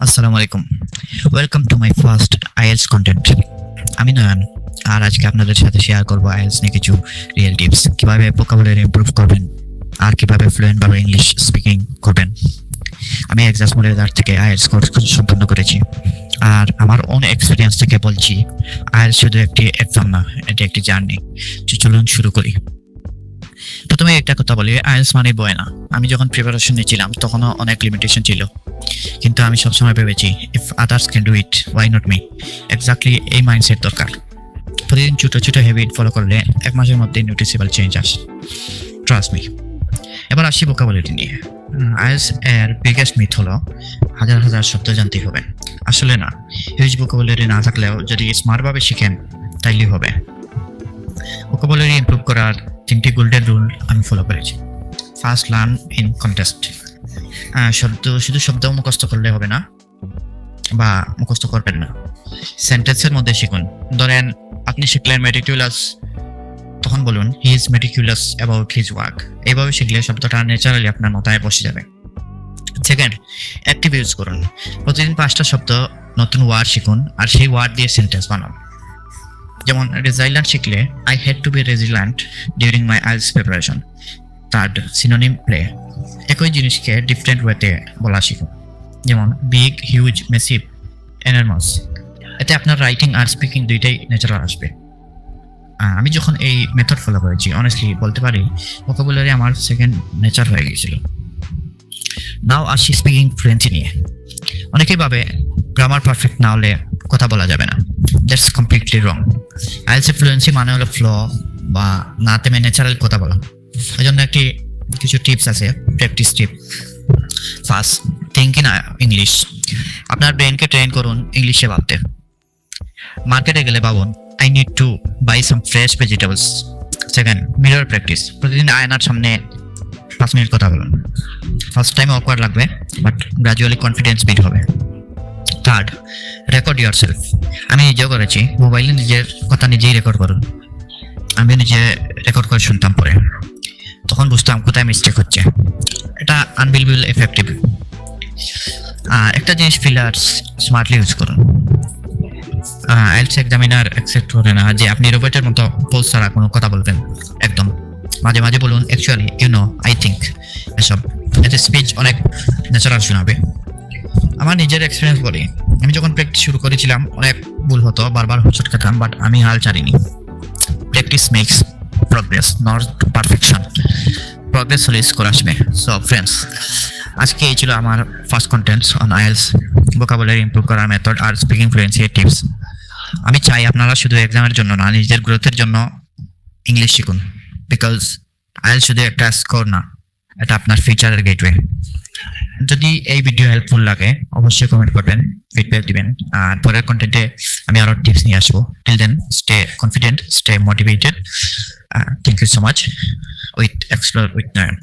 আসসালামু আলাইকুম। Welcome to my first IELTS content. আমি নয়ন, আর আজকে আপনাদের সাথে শেয়ার করবো আইএলস নিয়ে কিছু রিয়েল টিপস, কিভাবে ভোকাবুলারি ইমপ্রুভ করবেন আর কিভাবে ফ্লুয়েন্ট ভাবে ইংলিশ স্পিকিং করবেন। আমি এক্সাস মডেলার থেকে আইএলস কোর্স সম্পন্ন করেছি, আর আমার ওন এক্সপিরিয়েন্স থেকে বলছি, আইএলস শুধু একটি এক্সাম না, এটি একটি জার্নি। চলুন শুরু করি। প্রথমে একটা কথা বলি, আইএলস মানে বয় না। আমি যখন প্রিপারেশন নিয়েছিলাম তখনও অনেক লিমিটেশন ছিল, কিন্তু আমি সবসময় ভেবেছি if others can do it, why not me. Exactly এই মাইন্ডসেট দরকার। প্রতিদিন ছোটো ছোটো হ্যাবিট ফলো করলে এক মাসের মধ্যে নোটিসেবল চেঞ্জ আসে, ট্রাস্ট মি। এবার আসি ভোকাবুলারি নিয়ে। আইএলস এর বিগেস্ট মিথ হলো হাজার হাজার শব্দ জানতেই হবে। আসলে না, হিউজ ভোকাবুলারি না থাকলেও যদি স্মার্টভাবে শিখেন তাইলেই হবে। ভোকাবুলারি ইমপ্রুভ করার 3টি গোল্ডেন রুল আমি ফলো করেছি। First, learn in context. শুধু শব্দ মুখস্থ করলে হবে না, বা মুখস্থ করবেন না, সেন্টেন্সের মধ্যে শিখুন। ধরেন আপনি শিখলেন মেটিকুলাস, তখন বলুন he is meticulous about his work. এইভাবে শিখলে শব্দটা ন্যাচারালি আপনার মাথায় বসে যাবে। সেকেন্ড, অ্যাক্টিভ ইউজ করুন। প্রতিদিন 5টা শব্দ নতুন ওয়ার্ড শিখুন, আর সেই ওয়ার্ড দিয়ে সেন্টেন্স বানান। যেমন রেজিলিয়েন্ট শিখলে I had to be resilient during my IELTS preparation. Third, synonym play. একই জিনিসকে ডিফারেন্ট ওয়েতে বলা শিখুন। যেমন বিগ, হিউজ, মেসিভ, এনরমাস। এতে আপনার রাইটিং আর স্পিকিং দুইটাই ন্যাচারাল আসবে। আমি যখন এই মেথড ফলো করেছি, অনেস্টলি বলতে পারি ভোকাবুলারি আমার সেকেন্ড নেচার হয়ে গিয়েছিল। নাও আসি স্পিকিং ফ্লুয়েন্সি নিয়ে। অনেকেই ভাবে গ্রামার পারফেক্ট না হলে কথা বলা যাবে না। That's completely wrong. ILC fluency মানে হলো ফ্লো বা না থেমে ন্যাচারাল কথা বলা। এই জন্য কিছু টিপস আছে, practice tip. First, think in English. আপনার ব্রেনকে ট্রেন করুন ইংলিশে ভাবতে। মার্কেটে গেলে ভাবুন I need to buy some fresh vegetables. Second, mirror practice. প্রতিদিন আয়নার সামনে 5 মিনিট কথা বলুন। ফার্স্ট টাইম অকওয়ার্ড লাগবে, বাট গ্র্যাজুয়ালি কনফিডেন্স বিল্ড হবে। থার্ড, রেকর্ড ইয়োরসেলফ। আমি নিজেও করেছি। মোবাইলে নিজের কথা নিজেই রেকর্ড করুন। আমি নিজে রেকর্ড করে শুনতাম, পরে তখন বুঝতাম কোথায় মিস্টেক হচ্ছে। এটা আনবিলিভেবল এফেক্টিভ। একটা জিনিস ফিলার স্মার্টলি ইউজ করুন। আইএলটিএস এক্সামিনার অ্যাকসেপ্ট করে না যে আপনি রোবটের মতো পোজ ছাড়া কোনো কথা বলবেন। একদম মাঝে মাঝে বলুন অ্যাকচুয়ালি, আই থিঙ্ক, এসব। এতে স্পিচ অনেক ন্যাচারাল শোনাবে। আমার নিজের এক্সপিরিয়েন্স বলি, আমি যখন প্র্যাকটিস শুরু করেছিলাম অনেক ভুল হতো, বারবার হোঁচট খেতাম, বাট আমি হাল ছাড়িনি। Practice makes progress, not perfection. Progress হলে স্কোর আসবে। সো ফ্রেন্ডস, আজকে এই ছিল আমার first contents on IELTS, vocabulary improve করার মেথড আর স্পিকিং ফ্লুয়েন্সি টিপস। আমি চাই আপনারা শুধু এক্সামের জন্য না, নিজের গ্রোথের জন্য ইংলিশ শিখুন। বিকজ আইএলস শুধু একটা স্কোর না, এটা আপনার ফিউচারের গেটওয়ে। যদি এই ভিডিও হেল্পফুল লাগে অবশ্যই কমেন্ট করবেন, ফিডব্যাক দিবেন, আর পরের কন্টেন্টে আমি আরো টিপস নিয়ে আসবো। Till then, stay confident, stay motivated. Thank you so much. With explore with Nayan.